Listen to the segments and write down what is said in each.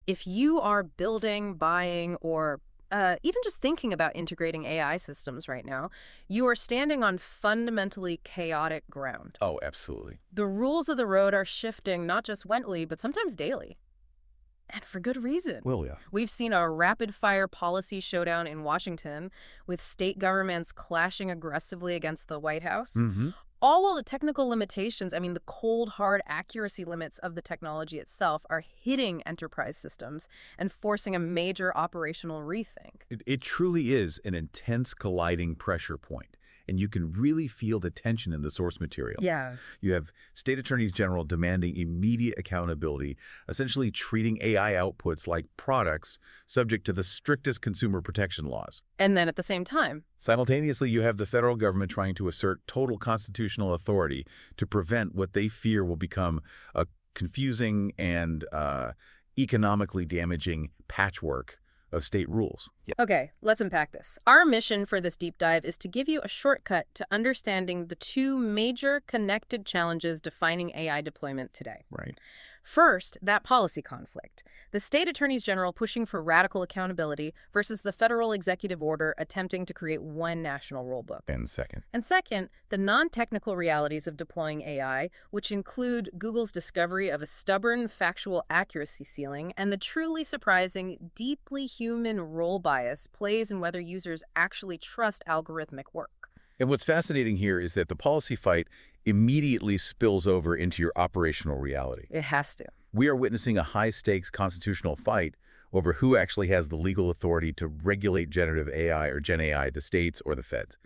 If you are building, buying, or even just thinking about integrating AI systems right now, you are standing on fundamentally chaotic ground. Oh, absolutely. The rules of the road are shifting not just weekly, but sometimes daily. And for good reason. Well, yeah. We've seen a rapid-fire policy showdown in Washington with state governments clashing aggressively against the White House. Mm-hmm. All while the technical limitations, I mean the cold, hard accuracy limits of the technology itself are hitting enterprise systems and forcing a major operational rethink. It truly is an intense colliding pressure point, and you can really feel the tension in the source material. Yeah. You have state attorneys general demanding immediate accountability, essentially treating AI outputs like products subject to the strictest consumer protection laws. And then at the same time, Simultaneously, you have the federal government trying to assert total constitutional authority to prevent what they fear will become a confusing and economically damaging patchwork of state rules. Okay, let's unpack this. Our mission for this deep dive is to give you a shortcut to understanding the two major connected challenges defining AI deployment today. Right. First, that policy conflict. The state attorneys general pushing for radical accountability versus the federal executive order attempting to create one national rulebook. And second. And second, the non-technical realities of deploying AI, which include Google's discovery of a stubborn factual accuracy ceiling and the truly surprising, deeply human role bias plays in whether users actually trust algorithmic work. And what's fascinating here is that the policy fight immediately spills over into your operational reality. It has to. We are witnessing a high-stakes constitutional fight over who actually has the legal authority to regulate generative AI or Gen AI, the states or the feds.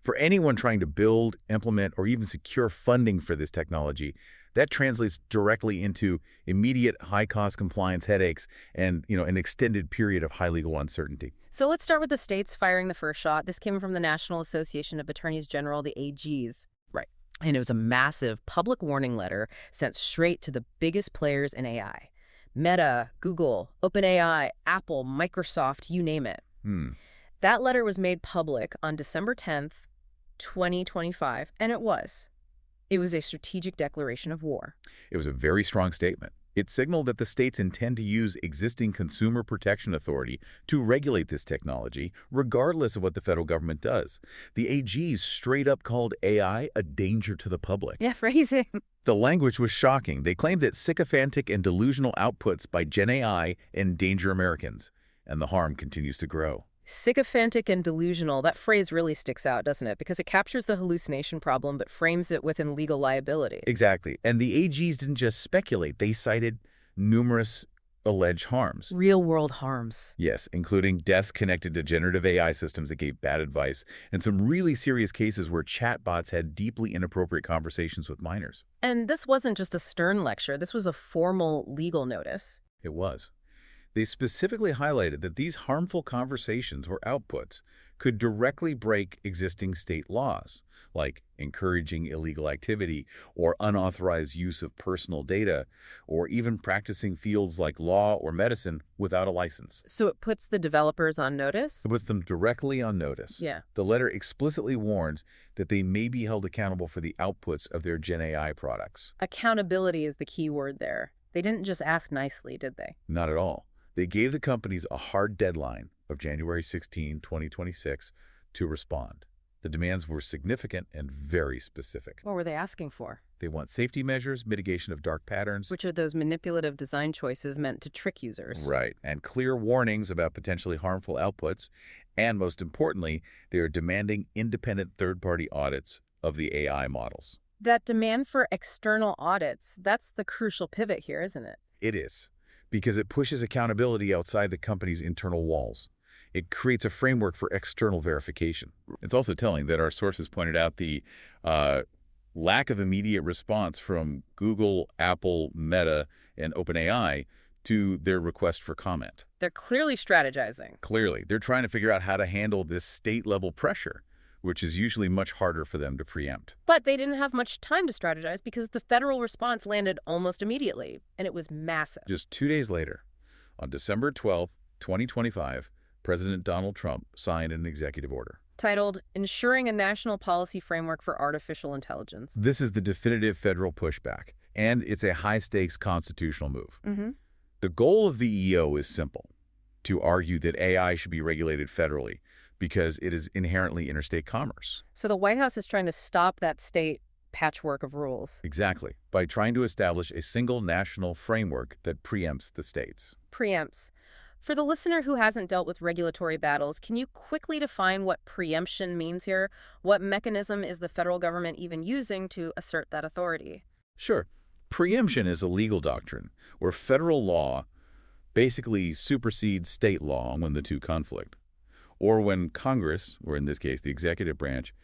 For anyone trying to build, implement, or even secure funding for this technology, that translates directly into immediate high-cost compliance headaches and, an extended period of high legal uncertainty. So let's start with the states firing the first shot. This came from the National Association of Attorneys General, the AGs. Right. And it was a massive public warning letter sent straight to the biggest players in AI. Meta, Google, OpenAI, Apple, Microsoft, you name it. That letter was made public on December 10th, 2025, and it was. It was a strategic declaration of war. It was a very strong statement. It signaled that the states intend to use existing consumer protection authority to regulate this technology, regardless of what the federal government does. The AGs straight up called AI a danger to the public. Yeah, phrasing. The language was shocking. They claimed that sycophantic and delusional outputs by Gen AI endanger Americans, and the harm continues to grow. Sycophantic and delusional, that phrase really sticks out, doesn't it? Because it captures the hallucination problem but frames it within legal liability. Exactly. And the AGs didn't just speculate. They cited numerous alleged harms. Real-world harms. Yes, including deaths connected to generative AI systems that gave bad advice, and some really serious cases where chatbots had deeply inappropriate conversations with minors. And this wasn't just a stern lecture. This was a formal legal notice. It was. They specifically highlighted that these harmful conversations or outputs could directly break existing state laws, like encouraging illegal activity or unauthorized use of personal data, or even practicing fields like law or medicine without a license. So it puts the developers on notice? It puts them directly on notice. Yeah. The letter explicitly warns that they may be held accountable for the outputs of their Gen AI products. Accountability is the key word there. They didn't just ask nicely, did they? Not at all. They gave the companies a hard deadline of January 16, 2026 to respond. The demands were significant and very specific. What were they asking for? They want safety measures, mitigation of dark patterns. Which are those manipulative design choices meant to trick users. Right. And clear warnings about potentially harmful outputs. And most importantly, they are demanding independent third-party audits of the AI models. That demand for external audits, that's the crucial pivot here, isn't it? It is, because it pushes accountability outside the company's internal walls. It creates a framework for external verification. It's also telling that our sources pointed out the lack of immediate response from Google, Apple, Meta, and OpenAI to their request for comment. They're clearly strategizing. Clearly. They're trying to figure out how to handle this state-level pressure, which is usually much harder for them to preempt. But they didn't have much time to strategize because the federal response landed almost immediately, and it was massive. Just 2 days later, on December 12, 2025, President Donald Trump signed an executive order titled Ensuring a National Policy Framework for Artificial Intelligence. This is the definitive federal pushback, and it's a high-stakes constitutional move. The goal of the EO is simple, to argue that AI should be regulated federally because it is inherently interstate commerce. So the White House is trying to stop that state patchwork of rules. Exactly, by trying to establish a single national framework that preempts the states. Preempts. For the listener who hasn't dealt with regulatory battles, can you quickly define what preemption means here? What mechanism is the federal government even using to assert that authority? Sure. Preemption is a legal doctrine where federal law basically supersedes state law when the two conflict, or when Congress, or in this case the executive branch,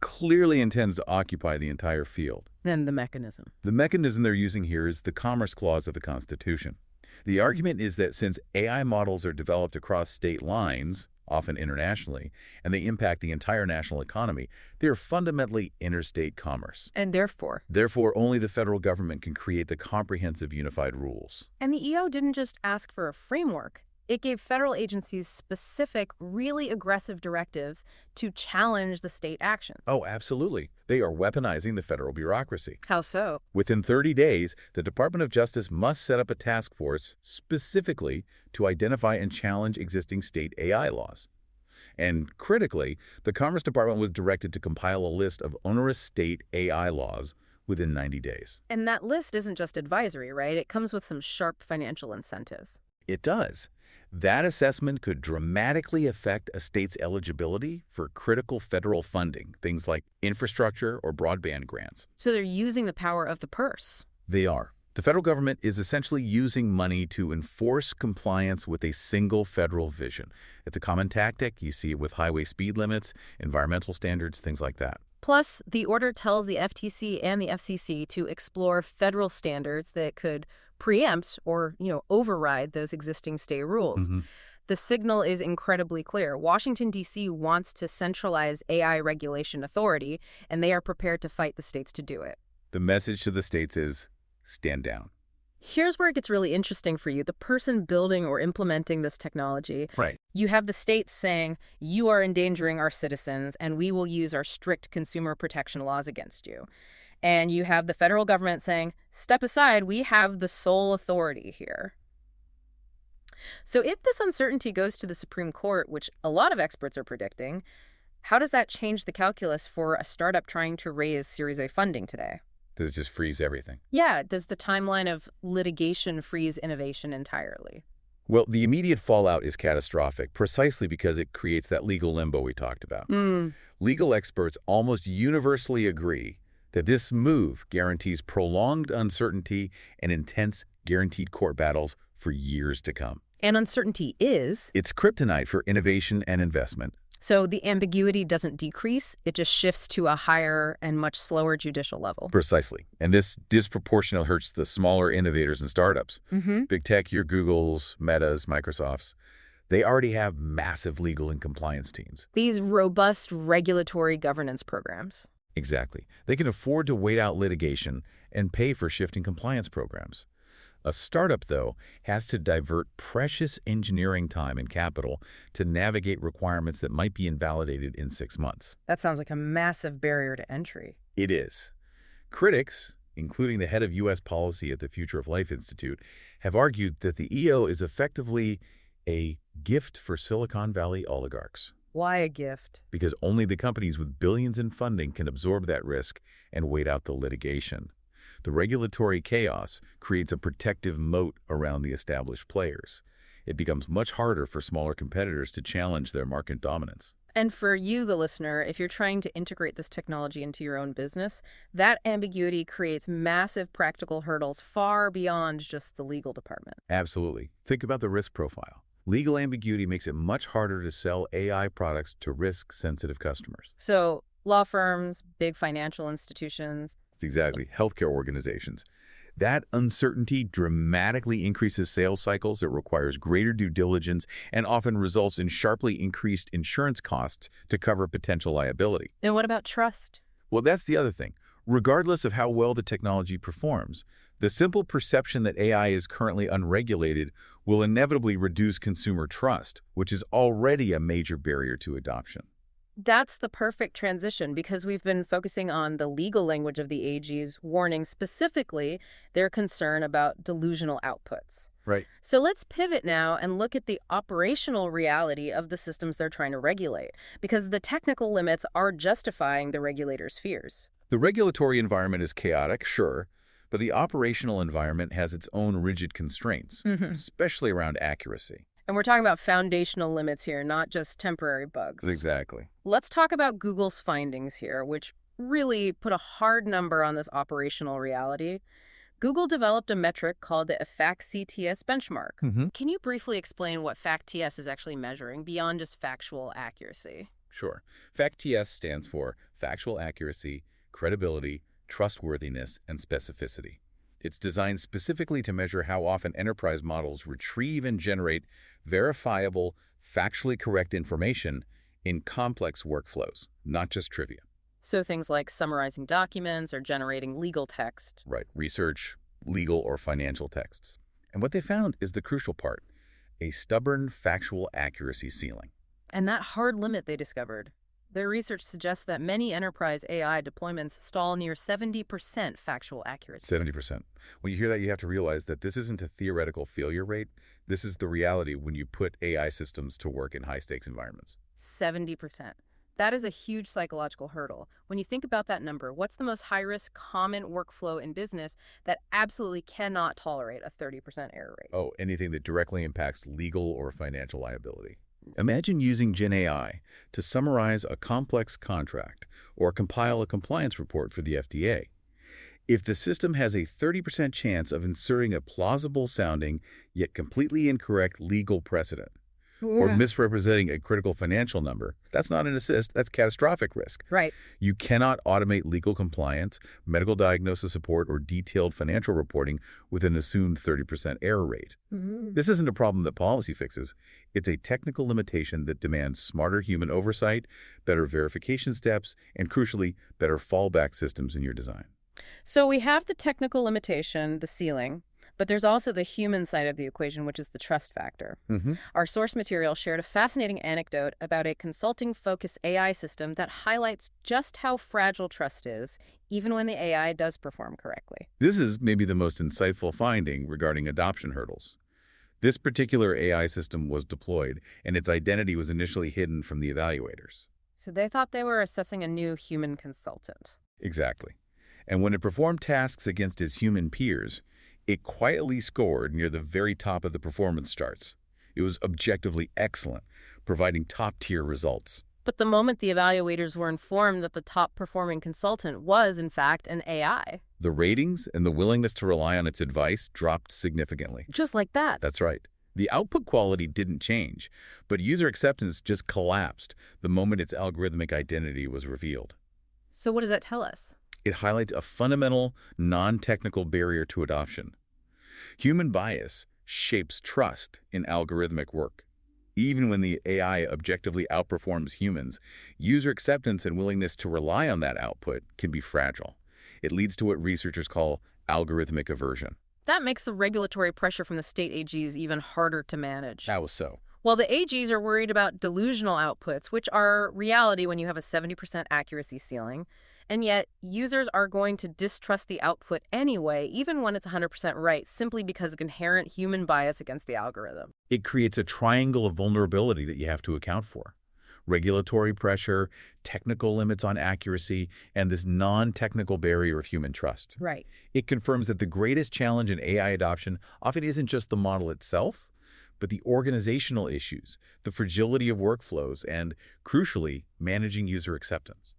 clearly intends to occupy the entire field. And the mechanism. The mechanism they're using here is the Commerce Clause of the Constitution. The argument is that since AI models are developed across state lines, often internationally, and they impact the entire national economy, they're fundamentally interstate commerce. And therefore? Therefore, only the federal government can create the comprehensive unified rules. And the EO didn't just ask for a framework. It gave federal agencies specific, really aggressive directives to challenge the state actions. Oh, absolutely. They are weaponizing the federal bureaucracy. How so? Within 30 days, the Department of Justice must set up a task force specifically to identify and challenge existing state AI laws. And critically, the Commerce Department was directed to compile a list of onerous state AI laws within 90 days. And that list isn't just advisory, right? It comes with some sharp financial incentives. It does. That assessment could dramatically affect a state's eligibility for critical federal funding, things like infrastructure or broadband grants. So they're using the power of the purse. They are. The federal government is essentially using money to enforce compliance with a single federal vision. It's a common tactic. You see it with highway speed limits, environmental standards, things like that. Plus, the order tells the FTC and the FCC to explore federal standards that could preempt or, override those existing state rules. The signal is incredibly clear. Washington, D.C. wants to centralize AI regulation authority, and they are prepared to fight the states to do it. The message to the states is, stand down. Here's where it gets really interesting for you, the person building or implementing this technology. Right. You have the states saying, you are endangering our citizens, and we will use our strict consumer protection laws against you. And you have the federal government saying, step aside, we have the sole authority here. So if this uncertainty goes to the Supreme Court, which a lot of experts are predicting, how does that change the calculus for a startup trying to raise Series A funding today? Does it just freeze everything? Yeah, does the timeline of litigation freeze innovation entirely? Well, the immediate fallout is catastrophic precisely because it creates that legal limbo we talked about. Legal experts almost universally agree that this move guarantees prolonged uncertainty and intense guaranteed court battles for years to come. And uncertainty is? It's kryptonite for innovation and investment. So the ambiguity doesn't decrease, it just shifts to a higher and much slower judicial level. Precisely. And this disproportionately hurts the smaller innovators and startups. Big tech, your Googles, Metas, Microsofts, they already have massive legal and compliance teams. These robust regulatory governance programs. Exactly. They can afford to wait out litigation and pay for shifting compliance programs. A startup, though, has to divert precious engineering time and capital to navigate requirements that might be invalidated in 6 months. That sounds like a massive barrier to entry. It is. Critics, including the head of U.S. policy at the Future of Life Institute, have argued that the EO is effectively a gift for Silicon Valley oligarchs. Why a gift? Because only the companies with billions in funding can absorb that risk and wait out the litigation. The regulatory chaos creates a protective moat around the established players. It becomes much harder for smaller competitors to challenge their market dominance. And for you, the listener, if you're trying to integrate this technology into your own business, that ambiguity creates massive practical hurdles far beyond just the legal department. Absolutely. Think about the risk profile. Legal ambiguity makes it much harder to sell AI products to risk-sensitive customers. So law firms, big financial institutions. Exactly. Healthcare organizations. That uncertainty dramatically increases sales cycles. It requires greater due diligence and often results in sharply increased insurance costs to cover potential liability. And what about trust? Well, that's the other thing. Regardless of how well the technology performs, the simple perception that AI is currently unregulated will inevitably reduce consumer trust, which is already a major barrier to adoption. That's the perfect transition because we've been focusing on the legal language of the AG's warning, specifically their concern about delusional outputs. Right. So let's pivot now and look at the operational reality of the systems they're trying to regulate, because the technical limits are justifying the regulators' fears. The regulatory environment is chaotic, sure, but the operational environment has its own rigid constraints, especially around accuracy. And we're talking about foundational limits here, not just temporary bugs. Exactly. Let's talk about Google's findings here, which really put a hard number on this operational reality. Google developed a metric called the FACT-CTS benchmark. Can you briefly explain what FACT-TS is actually measuring beyond just factual accuracy? Sure. FACT-TS stands for factual accuracy, credibility, trustworthiness, and specificity. It's designed specifically to measure how often enterprise models retrieve and generate verifiable, factually correct information in complex workflows, not just trivia. So things like summarizing documents or generating legal text. Right. Research, legal or financial texts. And what they found is the crucial part, a stubborn factual accuracy ceiling. And that hard limit they discovered. Their research suggests that many enterprise AI deployments stall near 70% factual accuracy. 70%. When you hear that, you have to realize that this isn't a theoretical failure rate. This is the reality when you put AI systems to work in high-stakes environments. 70%. That is a huge psychological hurdle. When you think about that number, what's the most high-risk common workflow in business that absolutely cannot tolerate a 30% error rate? Oh, anything that directly impacts legal or financial liability. Imagine using Gen AI to summarize a complex contract or compile a compliance report for the FDA. If the system has a 30% chance of inserting a plausible-sounding yet completely incorrect legal precedent, or misrepresenting a critical financial number, that's not an assist, that's catastrophic risk. Right. You cannot automate legal compliance, medical diagnosis support, or detailed financial reporting with an assumed 30% error rate. This isn't a problem that policy fixes. It's a technical limitation that demands smarter human oversight, better verification steps, and crucially, better fallback systems in your design. So we have the technical limitation, the ceiling, but there's also the human side of the equation, which is the trust factor. Our source material shared a fascinating anecdote about a consulting-focused AI system that highlights just how fragile trust is, even when the AI does perform correctly. This is maybe the most insightful finding regarding adoption hurdles. This particular AI system was deployed, and its identity was initially hidden from the evaluators. So they thought they were assessing a new human consultant. Exactly. And when it performed tasks against its human peers, it quietly scored near the very top of the performance charts. It was objectively excellent, providing top-tier results. But the moment the evaluators were informed that the top-performing consultant was, in fact, an AI. The ratings and the willingness to rely on its advice dropped significantly. Just like that. That's right. The output quality didn't change, but user acceptance just collapsed the moment its algorithmic identity was revealed. So what does that tell us? It highlights a fundamental, non-technical barrier to adoption. Human bias shapes trust in algorithmic work. Even when the AI objectively outperforms humans, user acceptance and willingness to rely on that output can be fragile. It leads to what researchers call algorithmic aversion. That makes the regulatory pressure from the state AGs even harder to manage. How so? Well, the AGs are worried about delusional outputs, which are reality when you have a 70% accuracy ceiling. And yet, users are going to distrust the output anyway, even when it's 100% right, simply because of inherent human bias against the algorithm. It creates a triangle of vulnerability that you have to account for. Regulatory pressure, technical limits on accuracy, and this non-technical barrier of human trust. Right. It confirms that the greatest challenge in AI adoption often isn't just the model itself, but the organizational issues, the fragility of workflows, and, crucially, managing user acceptance.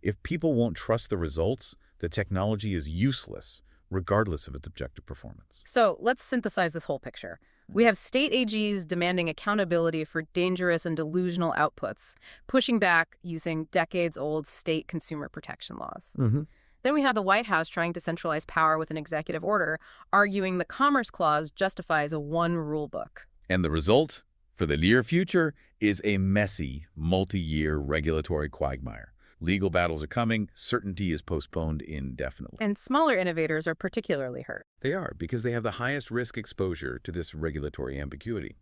If people won't trust the results, the technology is useless, regardless of its objective performance. So let's synthesize this whole picture. We have state AGs demanding accountability for dangerous and delusional outputs, pushing back using decades-old state consumer protection laws. Then we have the White House trying to centralize power with an executive order, arguing the Commerce Clause justifies a one rule book. And the result, for the near future, is a messy, multi-year regulatory quagmire. Legal battles are coming, certainty is postponed indefinitely. And smaller innovators are particularly hurt. They are, because they have the highest risk exposure to this regulatory ambiguity.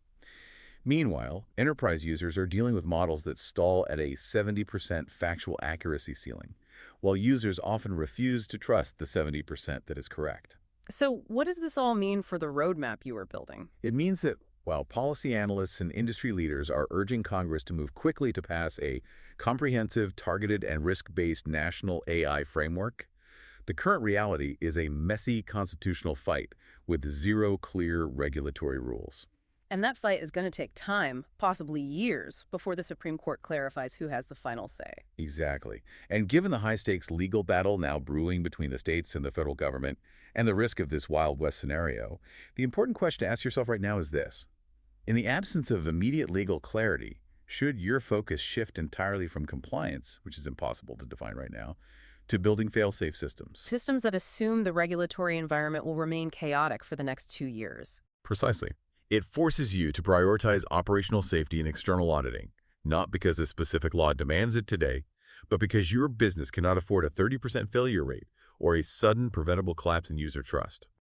Meanwhile, enterprise users are dealing with models that stall at a 70% factual accuracy ceiling, while users often refuse to trust the 70% that is correct. So what does this all mean for the roadmap you were building? It means that while policy analysts and industry leaders are urging Congress to move quickly to pass a comprehensive, targeted, and risk-based national AI framework, the current reality is a messy constitutional fight with zero clear regulatory rules. And that fight is going to take time, possibly years, before the Supreme Court clarifies who has the final say. Exactly. And given the high-stakes legal battle now brewing between the states and the federal government, and the risk of this Wild West scenario, the important question to ask yourself right now is this. In the absence of immediate legal clarity, should your focus shift entirely from compliance, which is impossible to define right now, to building fail-safe systems? Systems that assume the regulatory environment will remain chaotic for the next 2 years. Precisely. It forces you to prioritize operational safety and external auditing, not because a specific law demands it today, but because your business cannot afford a 30% failure rate or a sudden preventable collapse in user trust.